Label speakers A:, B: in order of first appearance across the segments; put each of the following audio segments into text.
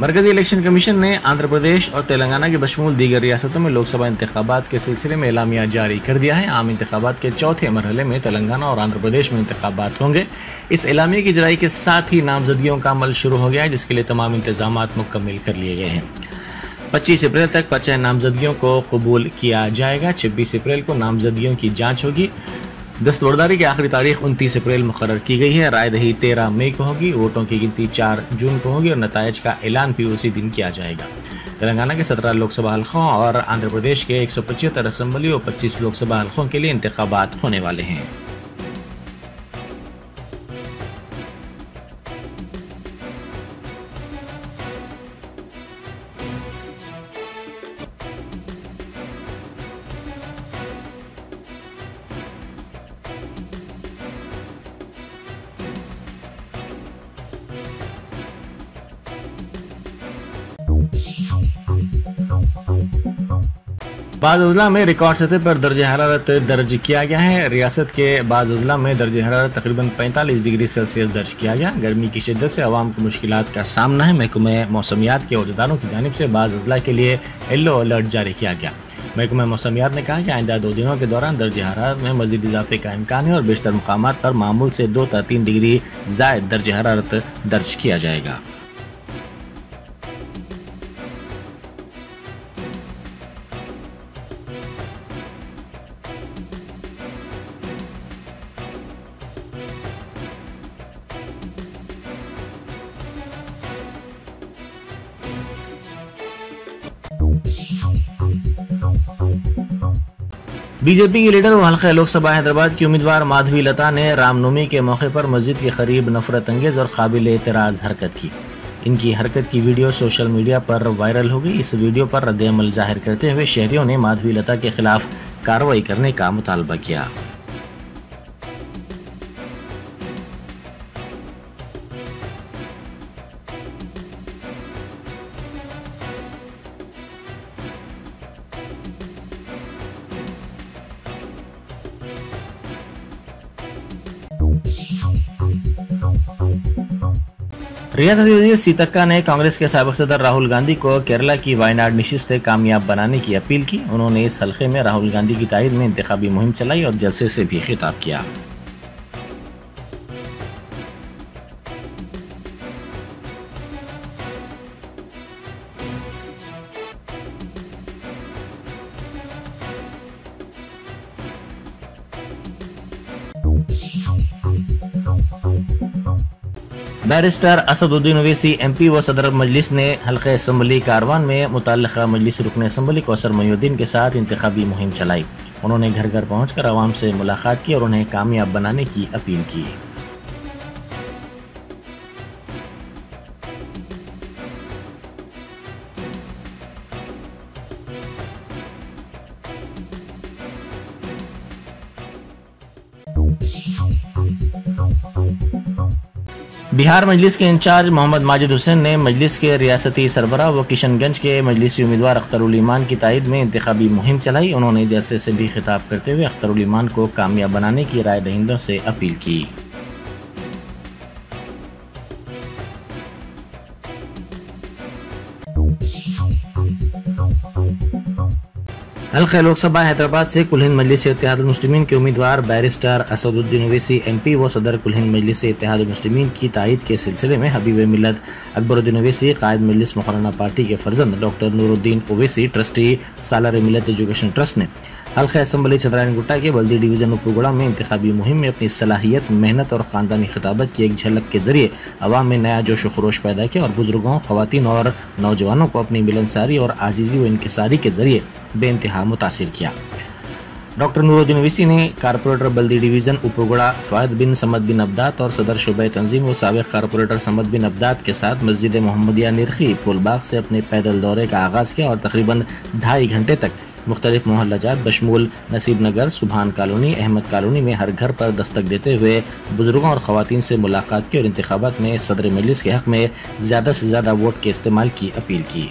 A: मरकजी election commission ने आंध्र प्रदेश और तेलंगाना के बशमूल दीगर रियासतों में लोकसभा इंतखाबात के सिलसिले में एलामिया जारी कर दिया है। आम इंतखाबात के चौथे मरहले में तेलंगाना और आंध्र प्रदेश में इंतखाबात होंगे। इस एलामिया की जराई के साथ ही नामजदगियों का अमल शुरू हो गया है, जिसके लिए तमाम इंतजाम मुकम्मल कर लिए गए हैं। 25 अप्रैल तक 50 नामजदगियों को कबूल किया जाएगा। 26 अप्रैल को नामजदगियों की जाँच होगी। दस्तबरदारी की आखिरी तारीख 29 अप्रैल मुकर्रर की गई है। राय दही 13 मई को होगी। वोटों की गिनती 4 जून को होगी और नतायज का ऐलान भी उसी दिन किया जाएगा। तेलंगाना के 17 लोकसभा हल्कों और आंध्र प्रदेश के 175 असम्बली और 25 लोकसभा हल्कों के लिए इंतखाबात होने वाले हैं। बाज़ अज़ला में रिकॉर्ड सतह पर दर्ज हरारत दर्ज किया गया है। रियासत के बाज़ अज़ला में दर्ज हरारत तकरीबन 45 डिग्री सेल्सियस दर्ज किया गया। गर्मी की शिद्दत से अवाम को मुश्किलात का सामना है। महकमे मौसमियात के अहदेदारों की जानिब से बाज़ अज़ला के लिए येलो अलर्ट जारी किया गया। महकमा मौसमियात ने कहा कि आइंदा 2 दिनों के दौरान दर्ज हरारत में मज़ीद इजाफे का इम्कान है और बेशतर मुकामात पर मामूल से 2 से 3 डिग्री ज़ायद दर्ज हरारत दर्ज किया जाएगा। बीजेपी की लीडर व हल्का लोकसभा हैदराबाद की उम्मीदवार माधवी लता ने रामनवमी के मौके पर मस्जिद के करीब नफरत अंगेज और काबिल एतराज़ हरकत की। इनकी हरकत की वीडियो सोशल मीडिया पर वायरल हो गई। इस वीडियो पर रद्द-ए-अमल जाहिर करते हुए शहरियों ने माधवी लता के खिलाफ कार्रवाई करने का मुतालबा किया। रियासती वज़ीर सीतक्का ने कांग्रेस के साबिक़ सदर राहुल गांधी को केरला की वायनाड नशिस्त कामयाब बनाने की अपील की। उन्होंने इस हल्के में राहुल गांधी की तायद में इंतखाबी मुहिम चलाई और जलसे से भी खिताब किया। बैरिस्टर असदुद्दीन ओवैसी MP व सदर मजलिस ने हल्के असम्बली कारवान में मुतल्लिका मजलिस रुकन असम्बली कौसर मोइनुद्दीन के साथ इंतखाबी मुहिम चलाई। उन्होंने घर घर पहुंचकर आवाम से मुलाकात की और उन्हें कामयाब बनाने की अपील की। बिहार मजलिस के इंचार्ज मोहम्मद माजिद हुसैन ने मजलिस के रियासती सरबराह व किशनगंज के मजलिसी उम्मीदवार अख्तरुल ईमान की तायद में इंतखाबी मुहिम चलाई। उन्होंने जलसे से भी खिताब करते हुए अख्तरुल ईमान को कामयाब बनाने की राय दहिंदों से अपील की। हल्का लोकसभा हैदराबाद से कुल हिंद मजलिस इत्तेहाद मुस्लिमीन के उम्मीदवार बैरिस्टर असदुद्दीन ओवैसी MP व सदर कुल हिंद मजलिस इत्तेहाद मुस्लिमीन की तायद के सिलसिले में हबीब मिल्लत अकबरुद्दीन ओवैसी कायद मजलिस मुकर्रना पार्टी के फर्जंद डॉक्टर नूरुद्दीन ओवैसी ट्रस्टी सालार मिल्लत एजुकेशन ट्रस्ट ने हल्का असम्बली चंद्रायन गुट्टा के बल्दी डिवीजन उपगुड़ा में इंतखाबी मुहिम में अपनी सलाहियत, मेहनत और ख़ानदानी खिताबत की एक झलक के जरिए अवाम में नया जोश व खरोश पैदा किया और बुजुर्गों, ख़वातीन और नौजवानों को अपनी मिलनसारी और आजिज़ी व इनकिसारी के जरिए बेइंतहा मुतासिर किया। डॉक्टर नूरुद्दीन ओवैसी ने कारपोरेटर बल्दी डिवीज़न उपगुड़ा फ़ायद बिन समद बिन अब्दात और सदर शुबे तंजीम व साबिक़ कारपोरेटर समद बिन अब्दात के साथ मस्जिद मोहम्मदिया निरखी फूलबाग से अपने पैदल दौरे का आगाज़ किया और तकरीबन 2.5 घंटे तक मुख्तलिफ मोहल्लाजात बशमूल नसीब नगर, सुबहान कॉलोनी, अहमद कॉलोनी में हर घर पर दस्तक देते हुए बुजुर्गों और ख़वातीन से मुलाकात की और इंतखाबात में सदर मजलिस के हक़ में ज़्यादा से ज़्यादा वोट के इस्तेमाल की अपील की।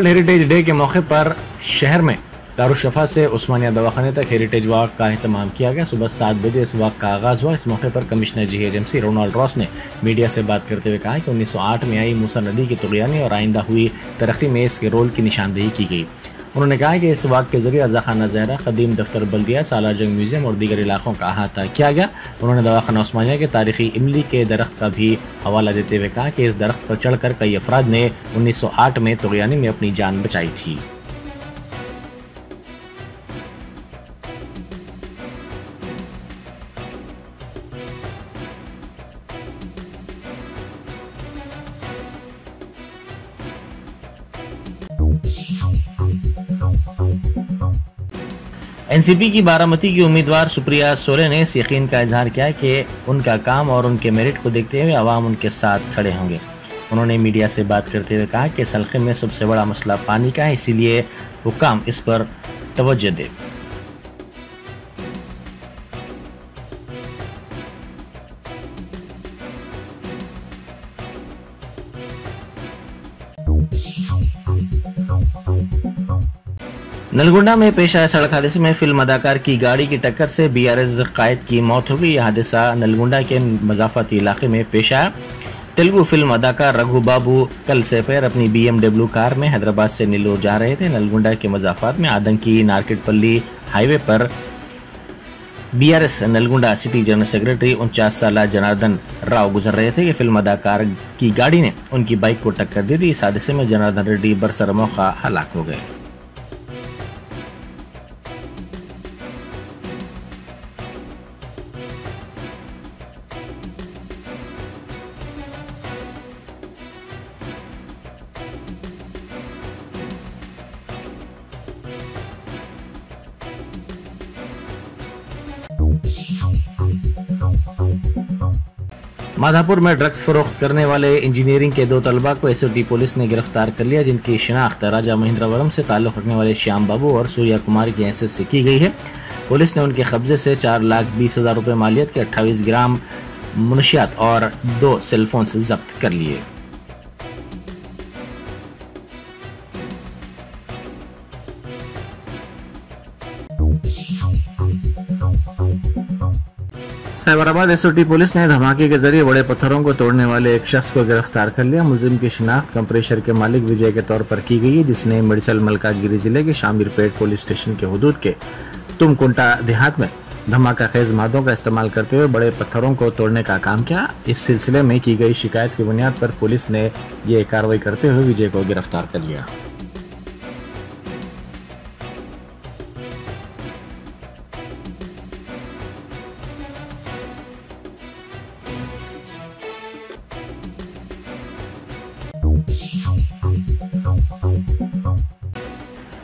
A: वर्ल्ड हेरिटेज डे के मौके पर शहर में दारुशफा से उस्मानिया दवाखाने तक हेरिटेज वॉक का एहतमाम किया गया। सुबह 7 बजे इस वॉक का आगाज हुआ। इस मौके पर कमिश्नर GHMC रोनाल्ड रॉस ने मीडिया से बात करते हुए कहा कि 1908 में आई मूसा नदी की तुग़यानी और आइंदा हुई तरक्की में इसके रोल की निशानदेही की गई। उन्होंने कहा कि इस वॉक के जरिए रज़ाखाना ज़हरा, कदीम दफ्तर बल्दिया, सालार जंग म्यूजियम और दीगर इलाकों का अहाता किया गया। उन्होंने दवाखाना उस्मानिया के तारीखी इमली के दरख्त का भी हवाला देते हुए कहा कि इस दरख्त पर चढ़कर कई अफराद ने 1908 में तुग़यानी में अपनी जान बचाई थी। NCP की बारामती की उम्मीदवार सुप्रिया सोले ने इस यकीन का इजहार किया कि उनका काम और उनके मेरिट को देखते हुए आवाम उनके साथ खड़े होंगे। उन्होंने मीडिया से बात करते हुए कहा कि इस हल्के में सबसे बड़ा मसला पानी का है, इसीलिए हुक्काम इस पर तवज्जो दे। नलगुंडा में पेश आए सड़क हादसे में फिल्म अदाकार की गाड़ी की टक्कर से BRS कायद की मौत हो गई। यह हादसा नलगुंडा के मजाफती इलाके में पेश आया। तेलुगु फिल्म अदाकार रघु बाबू कल सेपेर अपनी BMW कार में हैदराबाद से नीलोर जा रहे थे। नलगुंडा के मजाफात में आदंकी नारकेटपल्ली हाईवे पर BRS Nalgonda city general secretary 49 साल जनार्दन राव गुजर रहे थे कि फिल्म अदाकार की गाड़ी ने उनकी बाइक को टक्कर दे दी। इस हादसे में जनार्दन रेड्डी बरसर मौका हलाक हो गए। माधापुर में ड्रग्स फरोख्त करने वाले इंजीनियरिंग के 2 तलबा को SOT पुलिस ने गिरफ्तार कर लिया, जिनकी शिनाख्त राजा महेंद्रवरम से ताल्लुक रखने वाले श्याम बाबू और सूर्या कुमार की हैसियत से की गई है। पुलिस ने उनके कब्जे से 4,20,000 रुपए मालियत के 28 ग्राम मुनशियात और 2 सेलफोन जब्त कर लिए। साइबराबाद SOT पुलिस ने धमाके के जरिए बड़े पत्थरों को तोड़ने वाले एक शख्स को गिरफ्तार कर लिया। मुलजिम की शिनाख्त कंप्रेशर के मालिक विजय के तौर पर की गई है, जिसने मिर्चल मलकाजगिरी जिले के शामिरपेट पुलिस स्टेशन के हुदूद के तुमकुंटा देहात में धमाका खेज मादों का इस्तेमाल करते हुए बड़े पत्थरों को तोड़ने का काम किया। इस सिलसिले में की गई शिकायत की बुनियाद पर पुलिस ने ये कार्रवाई करते हुए विजय को गिरफ्तार कर लिया।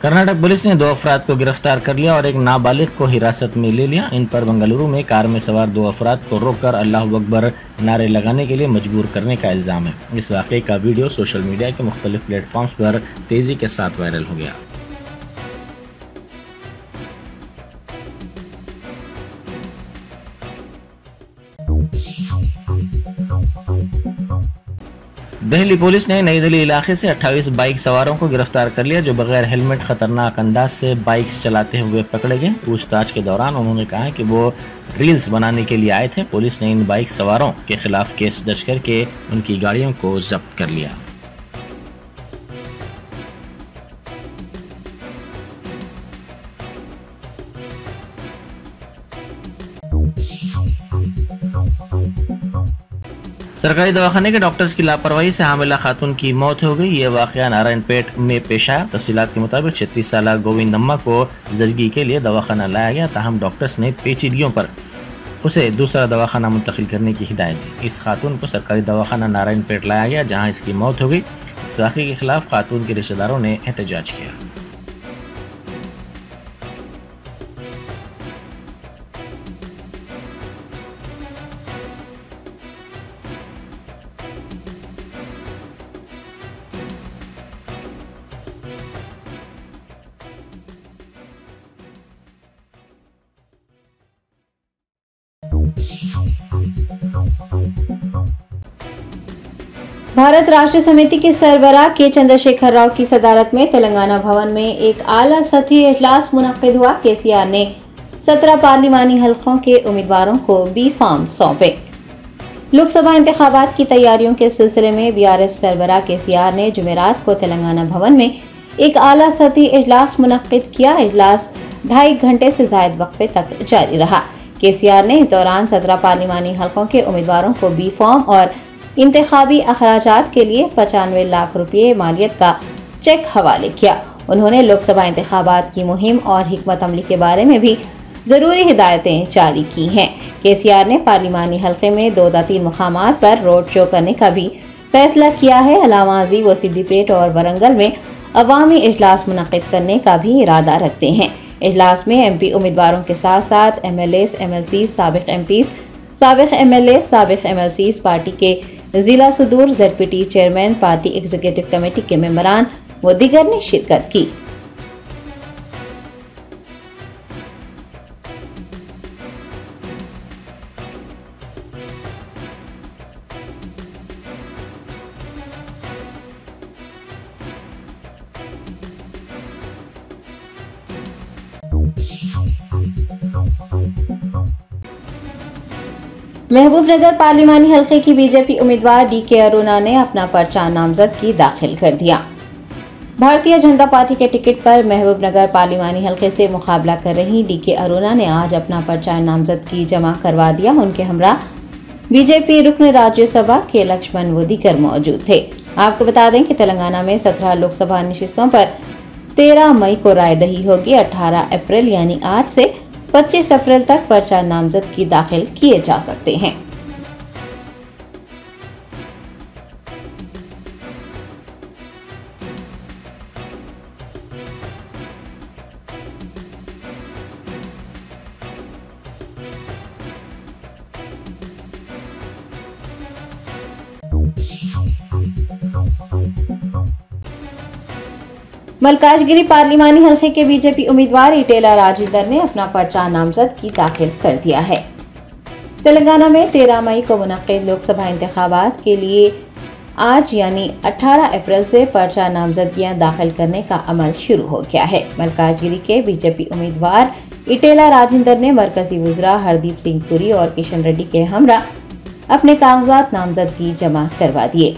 A: कर्नाटक पुलिस ने 2 अफराद को गिरफ्तार कर लिया और एक नाबालिग को हिरासत में ले लिया। इन पर बेंगलुरु में कार में सवार 2 अफराद को रोककर अल्लाहू अकबर नारे लगाने के लिए मजबूर करने का इल्जाम है। इस वाक़े का वीडियो सोशल मीडिया के मुख्तलिफ प्लेटफॉर्म्स पर तेजी के साथ वायरल हो गया। दिल्ली पुलिस ने नई दिल्ली इलाके से 28 बाइक सवारों को गिरफ्तार कर लिया, जो बगैर हेलमेट खतरनाक अंदाज से बाइक्स चलाते हुए पकड़े गए। पूछताछ के दौरान उन्होंने कहा कि वो रील्स बनाने के लिए आए थे। पुलिस ने इन बाइक सवारों के खिलाफ केस दर्ज करके उनकी गाड़ियों को जब्त कर लिया। सरकारी दवाखाने के डॉक्टर्स की लापरवाही से हामिला खातून की मौत हो गई। ये वाकया नारायणपेट में पेश आया। तफसीलात के मुताबिक 36 साल गोविंदम्मा को जजगी के लिए दवाखाना लाया गया, ताहम डॉक्टर्स ने पेचीदगियों पर उसे दूसरा दवाखाना मुंतकिल करने की हिदायत दी। इस खातून को सरकारी दवाखाना नारायणपेट लाया गया, जहाँ इसकी मौत हो गई। इस वाक़े के खिलाफ खातून के रिश्तेदारों ने एहतजाज किया।
B: भारत राष्ट्र समिति के सरबराह के चंद्रशेखर राव की सदारत में तेलंगाना भवन में एक आला सतही इजलास मुनक्किद हुआ। केसीआर ने 17 पार्लिमानी हलकों के उम्मीदवारों को बी फॉर्म सौंपे। लोकसभा इंतखाबात की तैयारियों के सिलसिले में बीआरएस सरबराह केसीआर ने जुमेरात को तेलंगाना भवन में एक आला सतही इजलास मुनक्किद किया। इजलास 2.5 घंटे से ज्यादा वक्फे तक जारी रहा। केसीआर ने इस दौरान 17 पार्लिमानी हलकों के उम्मीदवारों को बी फॉर्म और इंतखाबी अखराजात के लिए 95 लाख रुपये मालियत का चेक हवाले किया। उन्होंने लोकसभा इंतखाबात की मुहिम और हिकमत अमली के बारे में भी जरूरी हिदायतें जारी की हैं। केसीआर ने पार्लिमानी हल्के में 2-3 मुकामात पर रोड शो करने का भी फैसला किया है। अलामाजी व सिद्दीपेट और वरंगल में अवामी इजलास मुनक्किद करने का भी इरादा रखते हैं। इजलास में एमपी उम्मीदवारों के साथ साथ एमएलएस, एमएलसी, साबिक एमपीज, साबिक एमएलए, साबिक एमएलसीज, पार्टी के जिला सुदूर, जेडपीटी चेयरमैन, पार्टी एग्जीक्यूटिव कमेटी के मेंबरान व दीगर ने शिरकत की। महबूबनगर पार्लिमानी हल्के की बीजेपी उम्मीदवार डीके अरुणा ने अपना पर्चा नामजदगी दाखिल कर दिया। भारतीय जनता पार्टी के टिकट पर महबूबनगर पार्लिमानी हल्के से मुकाबला कर रही डीके अरुणा ने आज अपना पर्चा नामजदगी जमा करवा दिया। उनके हमरा बीजेपी रुकन राज्यसभा के लक्ष्मण व दीगर मौजूद थे। आपको बता दें कि तेलंगाना में 17 लोकसभा निशिस्तों पर 13 मई को रायदही होगी। 18 अप्रैल यानी आज से 25 अप्रैल तक पर्चा नामजदगी दाखिल किए जा सकते हैं। मलकाजगिरी पार्लिमानी हल्के के बीजेपी उम्मीदवार इटेला राजेंद्र ने अपना पर्चा नामजदगी दाखिल कर दिया है। तेलंगाना में 13 मई को मुनक्किद लोकसभा इंतखाबात के लिए आज यानी 18 अप्रैल से पर्चा नामजदगियां दाखिल करने का अमल शुरू हो गया है। मलकाजगिरी के बीजेपी उम्मीदवार इटेला राजेंद्र ने मरकजी वज़रा हरदीप सिंह पुरी और किशन रेड्डी के हमरा अपने कागजात नामजदगी जमा करवा दिए।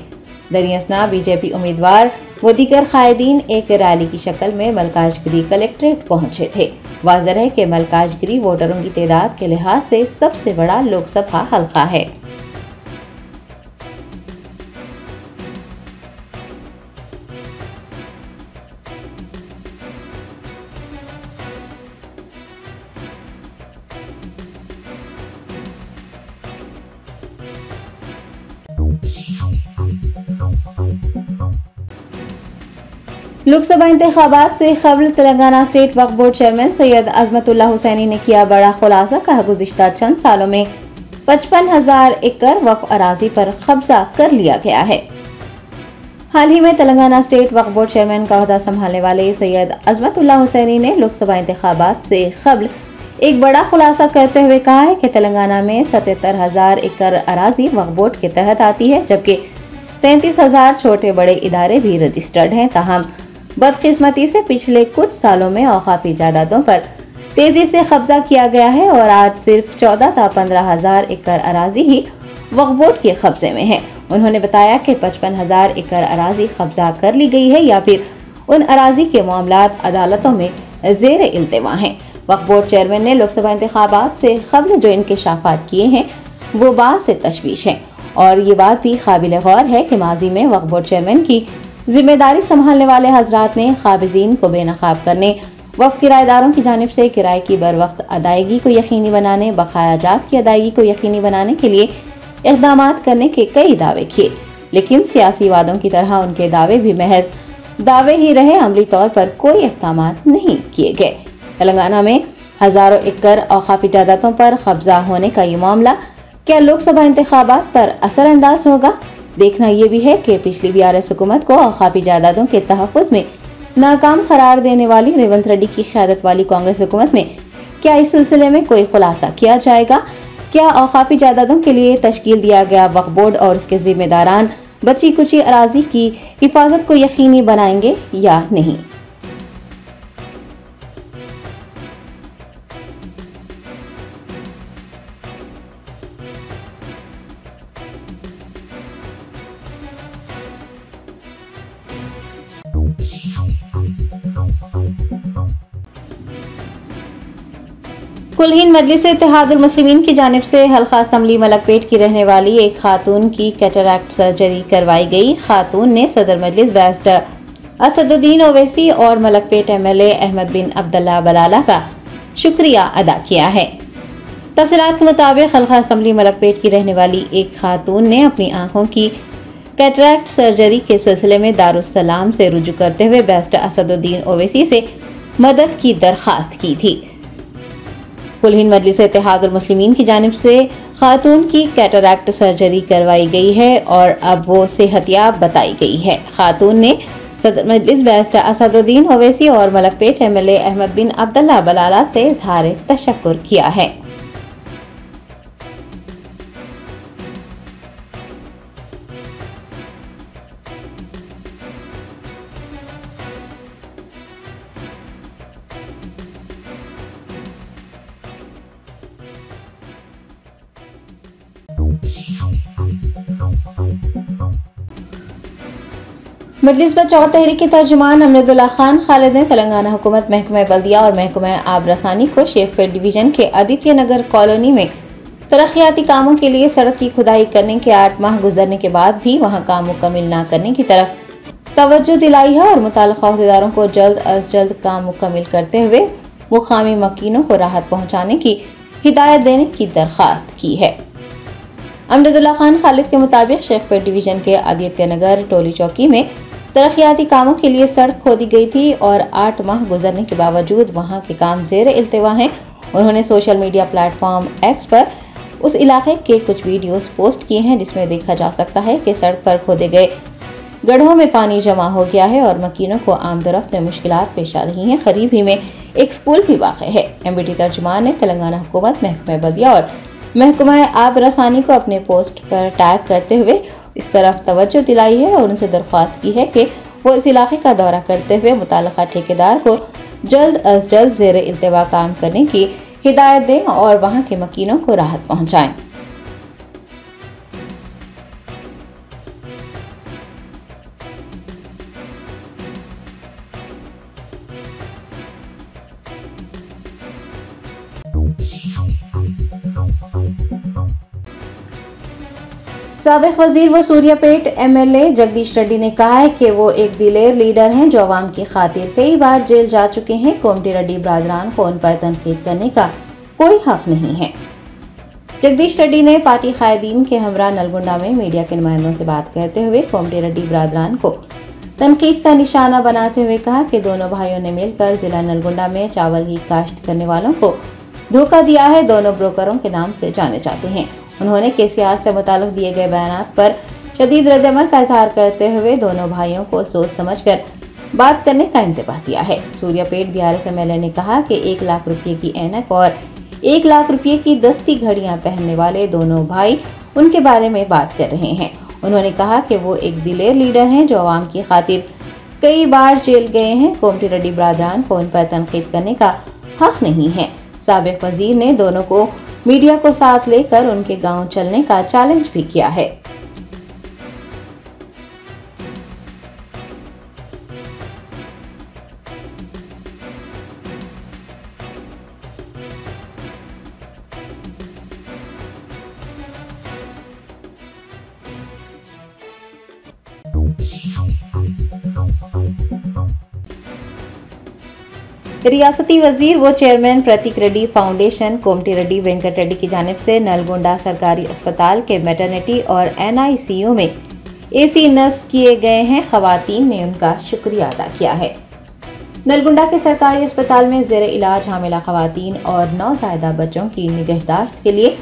B: दरियासना बीजेपी उम्मीदवार वो दीगर कायदीन एक रैली की शक्ल में मलकाजगिरी कलेक्ट्रेट पहुंचे थे। वाज़ेह है कि मलकाजगिरी वोटरों की तादाद के लिहाज से सबसे बड़ा लोकसभा हल्का है। लोकसभा इंतखाबात से कबल Telangana state Waqf board chairman Syed Azmatullah Hussaini ने किया बड़ा खुलासा। कहा, गुज़िश्ता चंद सालों में 55,000 एकड़ वक्फ अराजी पर कब्जा कर लिया गया है। हाल ही में Telangana state Waqf board chairman का ओहदा संभालने वाले सैयद अजमतुल्लाह हुसैनी ने लोकसभा इंतखाबात से कबल एक बड़ा खुलासा करते हुए कहा है कि तेलंगाना में 77,000 एकड़ अराजी वक्फ बोर्ड के तहत आती है, जबकि 33,000 छोटे बड़े इदारे भी रजिस्टर्ड हैं। ताहम बदकिस्मती से पिछले कुछ सालों में औकाफी जायदादों पर तेजी से कब्जा किया गया है और आज सिर्फ 14 से 15,000 एकड़ अराजी ही वक्फ बोर्ड के कब्जे में है। उन्होंने बताया कि 55,000 एकड़ अराजी कब्जा कर ली गई है या फिर उन अराजी के मामलात अदालतों में जेर इल्तिमा हैं। वक्फ बोर्ड चेयरमैन ने लोकसभा इंतखाबात से कबल जो इंकशाफात किए हैं वो बात से तशवीश है और ये बात भी काबिल गौर है कि माजी में वक्फ बोर्ड चेयरमैन की जिम्मेदारी संभालने वाले हजरात ने काबिजीन को बेनकाब करने, वक्फ किराएदारों की जानिब से किराए की बर वक्त अदायगी को यकीनी बनाने, बकायाजात की अदायगी को यकीनी बनाने के लिए इक़दामात करने के कई दावे किए, लेकिन सियासी वादों की तरह उनके दावे भी महज दावे ही रहे, अमली तौर पर कोई इक़दामात नहीं किए गए। तेलंगाना में हजारों एकड़ औकाफी जायदादों पर कब्जा होने का ये मामला क्या लोकसभा इंतखाबात पर असरअंदाज होगा? देखना यह भी है कि पिछली बीआरएस हुकूमत को औकाफी जायदादों के तहफ़्फ़ुज़ में नाकाम करार देने वाली रेवंत रेड्डी की क़यादत वाली कांग्रेस हुकूमत में क्या इस सिलसिले में कोई खुलासा किया जाएगा? क्या औकाफी जायदादों के लिए तश्कील दिया गया वक्फ बोर्ड और उसके जिम्मेदारान बची कुची अराजी की हिफाजत को यकीनी बनाएंगे या नहीं। कुलहीन मजलिस इत्तेहादुल मुस्लिमीन की जानिब से हल्का असम्बली मलकपेट की रहने वाली एक खातून की कैटरैक्ट सर्जरी करवाई गई। खातून ने सदर मजलिस बैरिस्टर असदुद्दीन ओवैसी और मलकपेट MLA अहमद बिन अब्दुल्ला बलाला का शुक्रिया अदा किया है। तफसीलात के मुताबिक हल्का असम्बली मलकपेट की रहने वाली एक खातून ने अपनी आंखों की कैटरैक्ट सर्जरी के सिलसिले में दारुस्सलाम से रुजू करते हुए बैरिस्टर असदुद्दीन ओवैसी से मदद की दरखास्त की थी। कुलहीन मजलिस इत्तेहादुल मुस्लिमीन की जानिब से खातून की कैटरैक्ट सर्जरी करवाई गई है और अब वो सेहतयाब बताई गई है। खातून ने सदर मजलिस बैरिस्टर असदुद्दीन ओवैसी और मलकपेट MLA अहमद बिन अब्दुल्ला बलाला से इज़हार तशक्कुर किया है। मजलिस बचाओ तहरीक के तर्जुमान अमजदुल्ला खान खालिद ने तेलंगाना हुकूमत महकमा बल्दिया और महकमा आब रसानी को शेखपेट डिवीजन के आदित्य नगर कॉलोनी में तरक्याती कामों के लिए सड़क की खुदाई करने के 8 माह गुजरने के बाद भी वहां काम मुकम्मल न करने की तरफ तवज्जो दिलाई है और मुताल्लिका अहदेदारों को जल्द अज जल्द काम मुकम्मल करते हुए मुकामी मकीनों को राहत पहुँचाने की हिदायत देने की दरख्वास्त की है। अमजदुल्ला खान खालिद के मुताबिक शेखपेट डिवीजन के आदित्य नगर टोली चौकी में तरक्याती कामों के लिए सड़क खोदी गई थी और 8 माह गुजरने के बावजूद वहां के काम ज़ेर इल्तिवा हैं। उन्होंने सोशल मीडिया प्लेटफॉर्म X पर उस इलाके के कुछ वीडियोस पोस्ट किए हैं जिसमें देखा जा सकता है कि सड़क पर खोदे गए गड्ढों में पानी जमा हो गया है और मकीनों को आमदरफ्त में मुश्किलात पेश आ रही हैं। करीब ही में एक स्कूल भी वाक़ है। MBT तर्जुमान ने तेलंगाना हुकूमत महकमा बल्दिया और महकमा आब रसानी को अपने पोस्ट पर टैग करते हुए इस तरफ तवज्जो दिलाई है और उनसे दरख्वास्त की है कि वो इस इलाके का दौरा करते हुए मुताल्लिका ठेकेदार को जल्द अज जल्द ज़ेर इल्तिवा काम करने की हिदायत दें और वहां के मकीनों को राहत पहुंचाएं। साबिक वजीर व सूर्यापेट MLA जगदीश रेड्डी ने कहा है कि वो एक दिलेर लीडर हैं जो अवाम की खातिर कई बार जेल जा चुके हैं। कोमटी रेड्डी बरादरान को उन पर तनकीद करने का कोई हक नहीं है। जगदीश रेड्डी ने पार्टी कायदीन के हमरा नलगुंडा में मीडिया के नुमाइंदों से बात करते हुए कोमटी रेड्डी बरादरान को तनकीद का निशाना बनाते हुए कहा कि दोनों भाइयों ने मिलकर जिला नलगुंडा में चावल की काश्त करने वालों को धोखा दिया है। दोनों ब्रोकरों के नाम से जाने जाते हैं। उन्होंने KCR से मुताल्लिक दिए गए बयानात पर शदीद रद्द-ए-अमल का इजहार करते हुए दोनों भाइयों को सोच समझकर बात करने का इंतबाह दिया है। सूर्यापेट BRS MLA ने कहा कि 1 लाख रुपये की ऐनक और 1 लाख रुपये की दस्ती घड़ियां पहनने वाले दोनों भाई उनके बारे में बात कर रहे हैं। उन्होंने कहा कि वो एक दिलेर लीडर हैं जो आवाम की खातिर कई बार जेल गए हैं। कोमटी रेड्डी बरादरान को उन पर तनकीद करने का हक नहीं है। साबिक वजीर ने दोनों को मीडिया को साथ लेकर उनके गांव चलने का चैलेंज भी किया है। रियासती वजीर व चेयरमैन प्रतीक रेड्डी फाउंडेशन कोमटी रेड्डी वेंकट रेड्डी की जानिब से नलगुंडा सरकारी अस्पताल के मैटरनिटी और NICU में AC नस्ब किए गए हैं। खवातीन ने उनका शुक्रिया अदा किया है। नलगुंडा के सरकारी अस्पताल में ज़ेर इलाज हामिला खवातीन और नौज़ायदा बच्चों की निगहदाश्त के लिए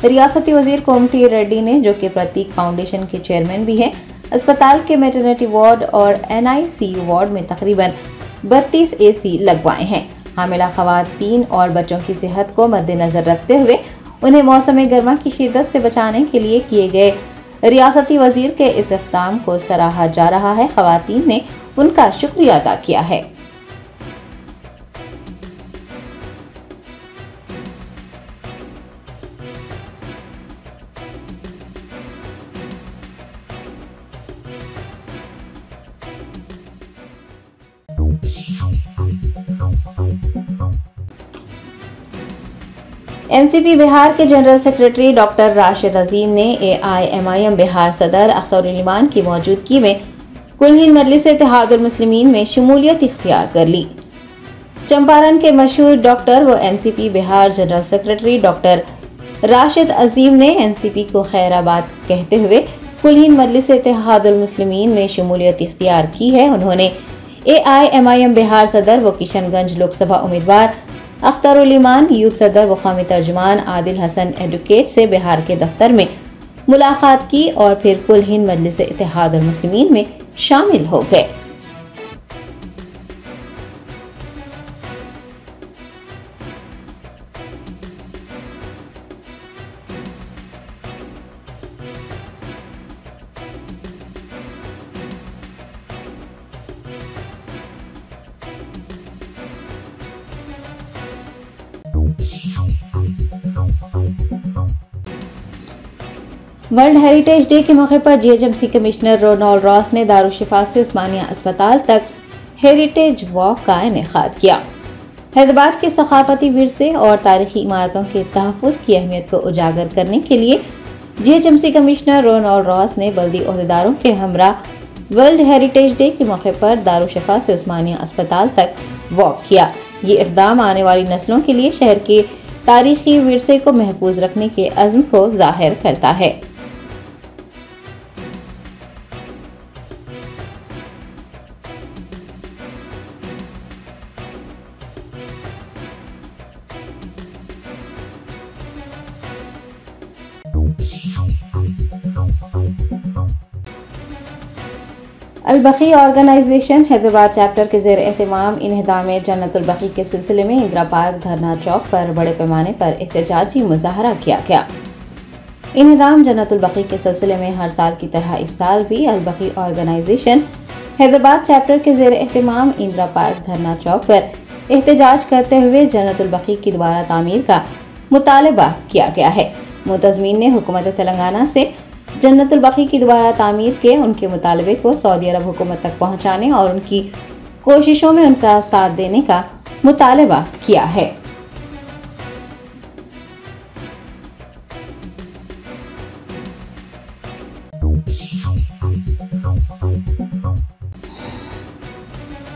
B: रियासती वजीर कोमटी रेड्डी ने, जो कि प्रतीक फाउंडेशन के चेयरमैन भी हैं, अस्पताल के मैटरनिटी वार्ड और NICU वार्ड में तकरीबन 32 AC लगवाए हैं। हामिला खवातीन और बच्चों की सेहत को मद्देनजर रखते हुए उन्हें मौसम गर्मा की शिद्दत से बचाने के लिए किए गए रियासती वजीर के इस इक़दाम को सराहा जा रहा है। ख़वातीन ने उनका शुक्रिया अदा किया है। एनसीपी बिहार के general secretary doctor Rashid Azeem ने AIMIM बिहार सदर अख्तरुल ईमान की मौजूदगी में कुल हिंद मजलिस इत्तेहादुल मुस्लिमीन में शमूलियत इख्तियार कर ली। चंपारण के मशहूर डॉक्टर व NCP Bihar general secretary doctor Rashid Azeem ने एनसीपी को खैराबाद कहते हुए कुल हिंद मजलिस इत्तेहादुल मुस्लिमीन में शमूलियत इख्तियार की है। उन्होंने AIMIM बिहार सदर व किशनगंज लोकसभा उम्मीदवार अख्तरुल ईमान, यूथ सदर व कौमी तर्जुमान आदिल हसन एडवोकेट से बिहार के दफ्तर में मुलाकात की और फिर कुल हिंद मजलिस इत्तेहादुल मुस्लिमीन में शामिल हो गए। वर्ल्ड हेरिटेज डे के मौके पर GHMC कमिश्नर रोनाल्ड रॉस ने दारुशिफा से उस्मानिया अस्पताल तक हेरिटेज वॉक का इनेकाद किया। हैदराबाद के सकाफती विरसे और तारीखी इमारतों के तहफ़्फ़ुज़ की अहमियत को उजागर करने के लिए GHMC कमिश्नर रोनाल्ड रॉस ने बल्दी ओहदेदारों के हमरा वर्ल्ड हेरिटेज डे के मौके पर दारुशिफा से उस्मानिया अस्पताल तक वॉक किया। ये इक़दाम आने वाली नस्लों के लिए शहर के तारीखी विरसे को महफूज रखने के अज़्म को ज़ाहिर करता है। अल-बकी ऑर्गेनाइजेशन हैदराबाद चैप्टर के ज़ेर एहतमाम इन्हिदाम जन्नतुल बकी के सिलसिले में इंदिरा पार्क धरना चौक पर बड़े पैमाने पर एहतजाजी मुजाहरा किया गया। इन्हिदाम जन्नतुल बकी के सिलसिले में हर साल की तरह इस साल भी अल-बकी ऑर्गेनाइजेशन हैदराबाद चैप्टर के ज़ेर एहतमाम इंदिरा पार्क धरना चौक पर एहतजाज करते हुए जन्नतुल बकी की दोबारा तामीर का मुतालबा किया गया है। मुतज़मीन ने हुकूमत तेलंगाना से जन्नतुल बकी की दोबारा तामीर के उनके मुतालबे को सऊदी अरब हुकूमत तक पहुंचाने और उनकी कोशिशों में उनका साथ देने का मुतालबा किया है।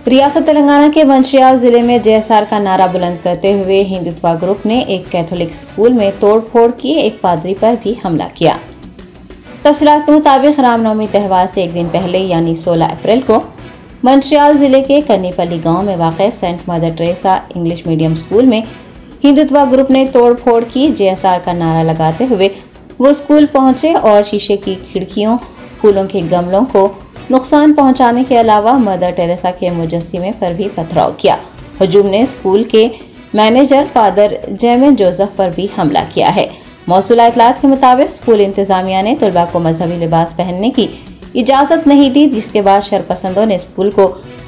B: रियासत तेलंगाना के मंचियाल जिले में JSR का नारा बुलंद करते हुए हिंदुत्व ग्रुप ने एक कैथोलिक स्कूल में तोड़फोड़ की एक पादरी पर भी हमला किया। तफसीलात के मुताबिक रामनवमी त्यौहार से एक दिन पहले यानी 16 अप्रैल को मंचियाल जिले के कन्नीपल्ली गांव में वाक़ Saint Mother Teresa English medium school में हिंदुत्व ग्रुप ने तोड़फोड़ की। JSR का नारा लगाते हुए वो स्कूल पहुंचे और शीशे की खिड़कियों, फूलों के गमलों को नुकसान पहुंचाने के अलावा मदर टेरेसा के मुजस्सिमे पर भी पथराव किया। हुजूम ने स्कूल के मैनेजर फादर जैमिन जोसेफ पर भी हमला किया है। मौसूला इतलात के मुताबिक स्कूल इंतजामिया ने तलबा को मजहबी लिबास पहनने की इजाज़त नहीं दी, जिसके बाद शरपसंदों ने स्कूल को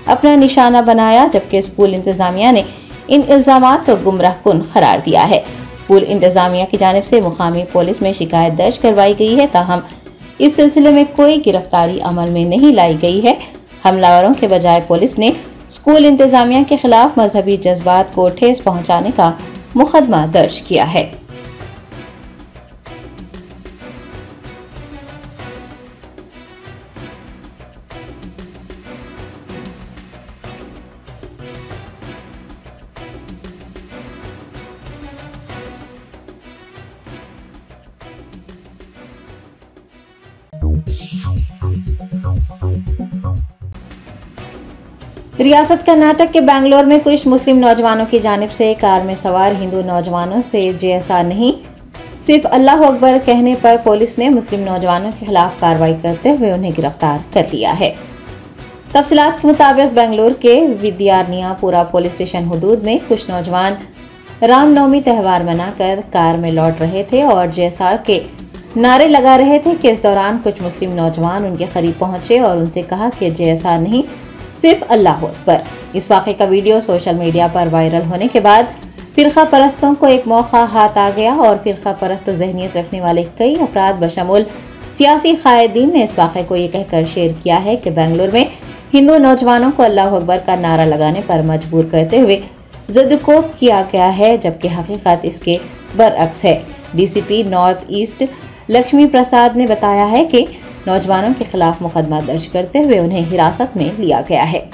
B: अपना निशाना बनाया, जबकि स्कूल इंतजामिया ने इन इल्ज़ामात को गुमराहकुन करार दिया है। स्कूल इंतजामिया की जानिब से मुकामी पुलिस में शिकायत दर्ज करवाई गई है, ताहम इस सिलसिले में कोई गिरफ्तारी अमल में नहीं लाई गई है। हमलावरों के बजाय पुलिस ने स्कूल इंतजामिया के खिलाफ मजहबी जज्बात को ठेस पहुंचाने का मुकदमा दर्ज किया है। रियासत कर्नाटक के बेंगलोर में कुछ मुस्लिम नौजवानों की जानिब से कार में सवार हिंदू नौजवानों से JSR नहीं सिर्फ अल्लाह अकबर कहने पर पुलिस ने मुस्लिम नौजवानों के खिलाफ कार्रवाई करते हुए उन्हें गिरफ्तार कर लिया है। तफसीलात के मुताबिक बेंगलोर के विद्यारनियापुरा पुलिस स्टेशन हदूद में कुछ नौजवान रामनवमी त्यौहार मनाकर कार में लौट रहे थे और JSR के नारे लगा रहे थे कि इस दौरान कुछ मुस्लिम नौजवान उनके करीब पहुंचे और उनसे कहा कि जय ऐसा नहीं, सिर्फ अल्लाह अकबर। इस वाक़े का वीडियो सोशल मीडिया पर वायरल होने के बाद फिरका परस्तों को एक मौका हाथ आ गया और फिरका परस्त जहनीत रखने वाले कई अफराद बशमूल सियासी कायदीन ने इस वाक़े को ये कहकर शेयर किया है कि बेंगलुरु में हिंदू नौजवानों को अल्लाह अकबर का नारा लगाने पर मजबूर करते हुए ज़दकोब किया गया है, जबकि हकीकत इसके बरअक्स है। डीसीपी नॉर्थ ईस्ट लक्ष्मी प्रसाद ने बताया है कि नौजवानों के खिलाफ मुकदमा दर्ज करते हुए उन्हें हिरासत में लिया गया है।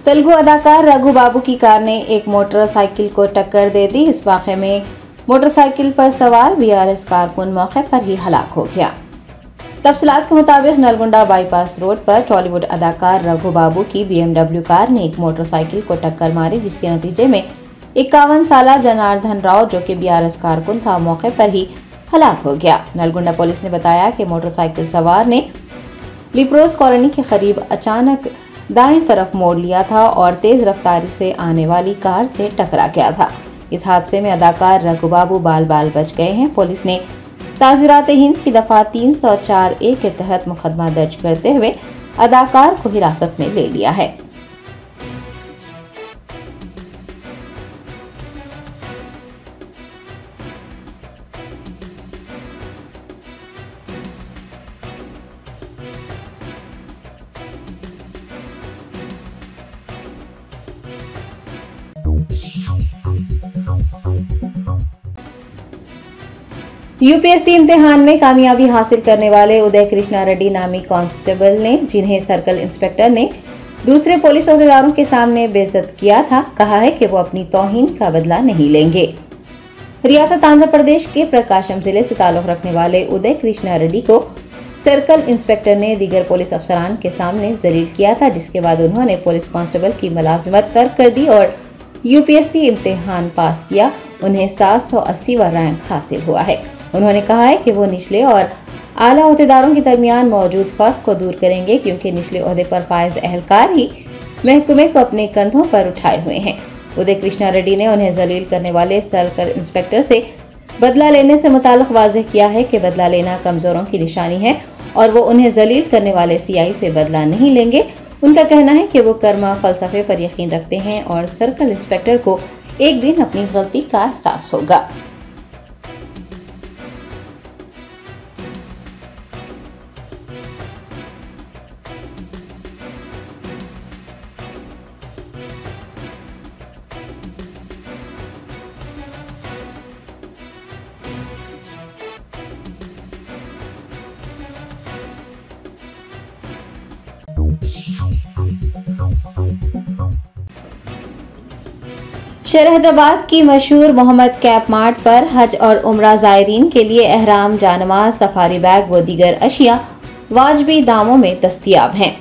B: तेलुगु अदाकार रघु बाबू की कार ने एक मोटरसाइकिल को टक्कर दे दी। इस वाक़े में मोटरसाइकिल पर सवार बीआरएस कारकुन मौके पर ही हलाक हो गया। तफसीलात के मुताबिक नलगुंडा बाईपास रोड पर टॉलीवुड अदाकार रघु बाबू की बीएमडब्ल्यू कार ने एक मोटरसाइकिल को टक्कर मारी, जिसके नतीजे में 51 साला जनार्दन राव, जो कि बीआरएस कारकुन था, मौके पर ही हलाक हो गया। नलगुंडा पुलिस ने बताया कि मोटरसाइकिल सवार ने लिप्रोज कॉलोनी के करीब अचानक दाएं तरफ मोड़ लिया था और तेज रफ्तारी से आने वाली कार से टकरा गया था। इस हादसे में अदाकार रघु बाबू बाल बाल बच गए हैं। पुलिस ने ताज़ीरात हिंद की दफा 304A के तहत मुकदमा दर्ज करते हुए अदाकार को हिरासत में ले लिया है। यूपीएससी इम्तिहान में कामयाबी हासिल करने वाले उदय कृष्णा रेड्डी नामी कांस्टेबल ने, जिन्हें सर्कल इंस्पेक्टर ने दूसरे पुलिस अहदेदारों के सामने बेइज्जत किया था, कहा है कि वो अपनी तौहीन का बदला नहीं लेंगे। रियासत आंध्र प्रदेश के प्रकाशम जिले से ताल्लुक रखने वाले उदय कृष्णा रेड्डी को सर्कल इंस्पेक्टर ने दीगर पुलिस अफसरान के सामने जलील किया था, जिसके बाद उन्होंने पुलिस कांस्टेबल की मुलाजिमत तर्क कर दी और यूपीएससी इम्तिहान पास किया। उन्हें 780वां रैंक हासिल हुआ है। उन्होंने कहा है कि वो निचले और आला ओहदेदारों के दरमियान मौजूद फर्क को दूर करेंगे, क्योंकि निचले ओहदे पर फायज अहलकार ही महकमे को अपने कंधों पर उठाए हुए हैं। उदय कृष्णा रेड्डी ने उन्हें जलील करने वाले सर्कल इंस्पेक्टर से बदला लेने से मुताल्लिक वाज़ेह किया है कि बदला लेना कमजोरों की निशानी है और वो उन्हें जलील करने वाले सीआई से बदला नहीं लेंगे। उनका कहना है कि वो कर्मा फलसफे पर यकीन रखते हैं और सर्कल इंस्पेक्टर को एक दिन अपनी गलती का एहसास होगा। शहर हैदराबाद की मशहूर मोहम्मद कैप मार्ट पर हज और उम्रा ज़ायरीन के लिए एहराम, जानमाज, सफारी बैग व दीगर अशिया वाजबी दामों में दस्तयाब हैं।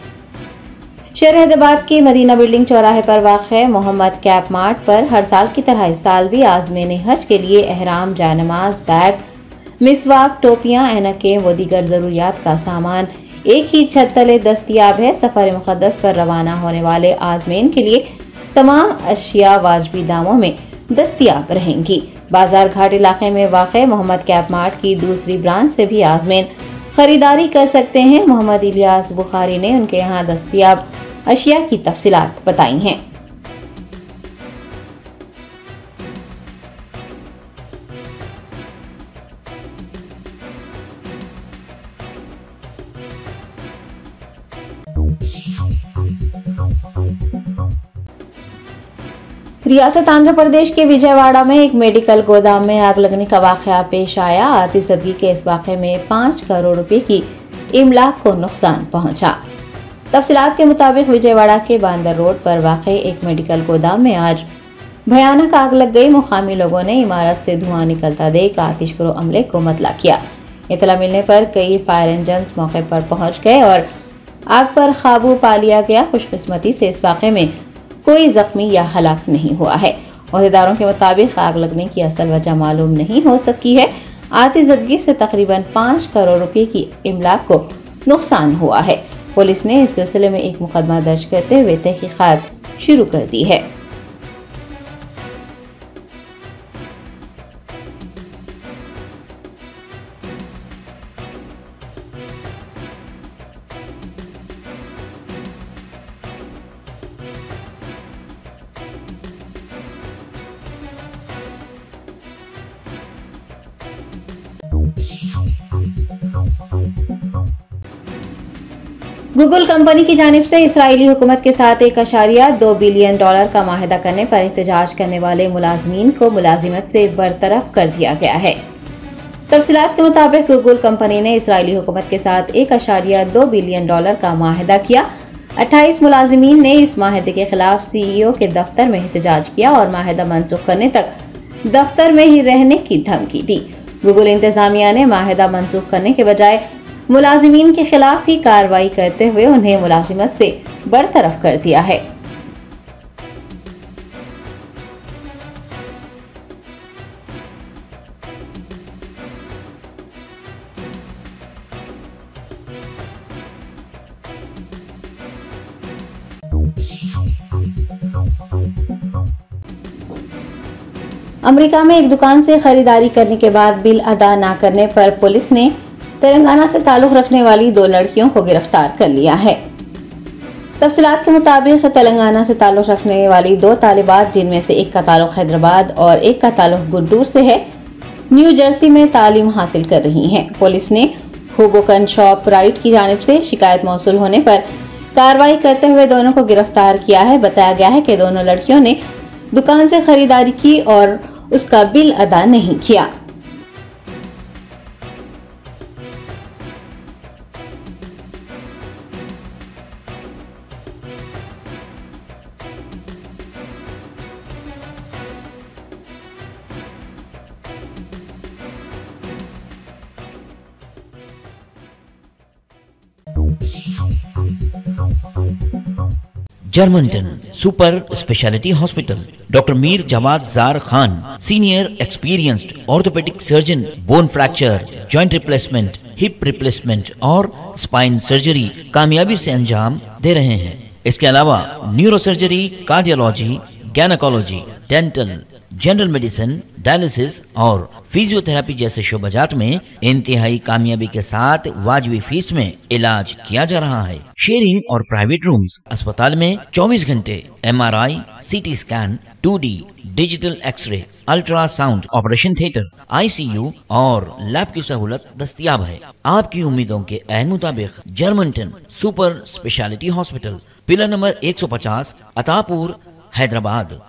B: शहर हैदराबाद के मदीना बिल्डिंग चौराहे पर वाक़ मोहम्मद कैप मार्ट पर हर साल की तरह इस साल भी आज़मीन हज के लिए एहराम, जानमाज, बैग, मिसवाक, टोपियाँ, ऐनकें व दीगर ज़रूरियात का सामान एक ही छत तले दस्तयाब है। सफ़र मुक़द्दस पर रवाना होने वाले आज़मीन के लिए तमाम अशिया वाजबी दामों में दस्तयाब रहेंगी। बाजार घाट इलाके में वाक़ मोहम्मद कैप मार्ट की दूसरी ब्रांच से भी आज़मीन खरीदारी कर सकते हैं। मोहम्मद इलियास बुखारी ने उनके यहाँ दस्तयाब अशिया की तफसीलात बताई हैं। रियासत आंध्र प्रदेश के विजयवाड़ा में एक मेडिकल गोदाम में आग लगने का वाकया पेश आया। आतिशबाजी के इस वाक़े में 5 करोड़ रुपए की इमलाक को नुकसान पहुंचा। तफसीलात के मुताबिक विजयवाड़ा के बांदर रोड पर वाक़े एक मेडिकल गोदाम में आज भयानक आग लग गई। मुकामी लोगों ने इमारत से धुआं निकलता देख आतिशफरो अमले को मतला किया। इतला मिलने पर कई फायर इंजन मौके पर पहुंच गए और आग पर काबू पा लिया गया। खुशकिस्मती से इस वाक़े में कोई जख्मी या हलाक नहीं हुआ है। अहदेदारों के मुताबिक आग लगने की असल वजह मालूम नहीं हो सकी है। आतिशबाजी से तकरीबन 5 करोड़ रुपए की इमलाक को नुकसान हुआ है। पुलिस ने इस सिलसिले में एक मुकदमा दर्ज करते हुए तहकीकात शुरू कर दी है। गूगल कंपनी की जानिब से इसराइली हुकूमत के साथ $1.2 बिलियन का माहिदा करने पर एहतजाज करने वाले मुलाजमीन को मुलाजिमत से बरतरफ कर दिया गया है। तफसीलात के मुताबिक गूगल कंपनी ने इसराइली हुकूमत के साथ $1.2 बिलियन का माहिदा किया। 28 मुलाजिमीन ने इस माहिदे के खिलाफ CEO के दफ्तर में एहतजाज किया और माहिदा मनसूख करने तक दफ्तर में ही रहने की धमकी दी। गूगल इंतजामिया ने माहिदा मनसूख करने के बजाय मुलाजिमीन के खिलाफ ही कार्रवाई करते हुए उन्हें मुलाजिमत से बरतरफ कर दिया है। अमेरिका में एक दुकान से खरीदारी करने के बाद बिल अदा न करने पर पुलिस ने तेलंगाना से ताल्लुक रखने वाली 2 लड़कियों को गिरफ्तार कर लिया है। तफसीलात के मुताबिक तेलंगाना से ताल्लुक रखने वाली 2 तालिबात, जिनमें से एक का ताल्लुक हैदराबाद और एक का ताल्लुक गुंटूर से है, न्यू जर्सी में तालीम हासिल कर रही हैं। पुलिस ने हुगोकन शॉप राइट की जानिब से शिकायत मौसूल होने पर कार्रवाई करते हुए दोनों को गिरफ्तार किया है। बताया गया है कि दोनों लड़कियों ने दुकान से खरीदारी की और उसका बिल अदा नहीं किया।
C: Germanton super speciality hospital, doctor Mir Jawad Zar Khan, senior experienced orthopaedic surgeon, bone fracture, joint replacement, hip replacement और स्पाइन सर्जरी कामयाबी से अंजाम दे रहे हैं। इसके अलावा neuro surgery, cardiology, gynaecology, dental, general medicine, dialysis और फिजियोथेरेपी जैसे शोबाजात में इंतहाई कामयाबी के साथ वाजिबी फीस में इलाज किया जा रहा है। शेयरिंग और प्राइवेट रूम्स, अस्पताल में 24 घंटे MRI, CT scan, 2D digital x ray, ultrasound, operation theatre, ICU और लैब की सहूलत दस्तयाब है। आपकी उम्मीदों के ऐन मुताबिक Germanten super speciality hospital, pillar number 150, Attapur, Hyderabad.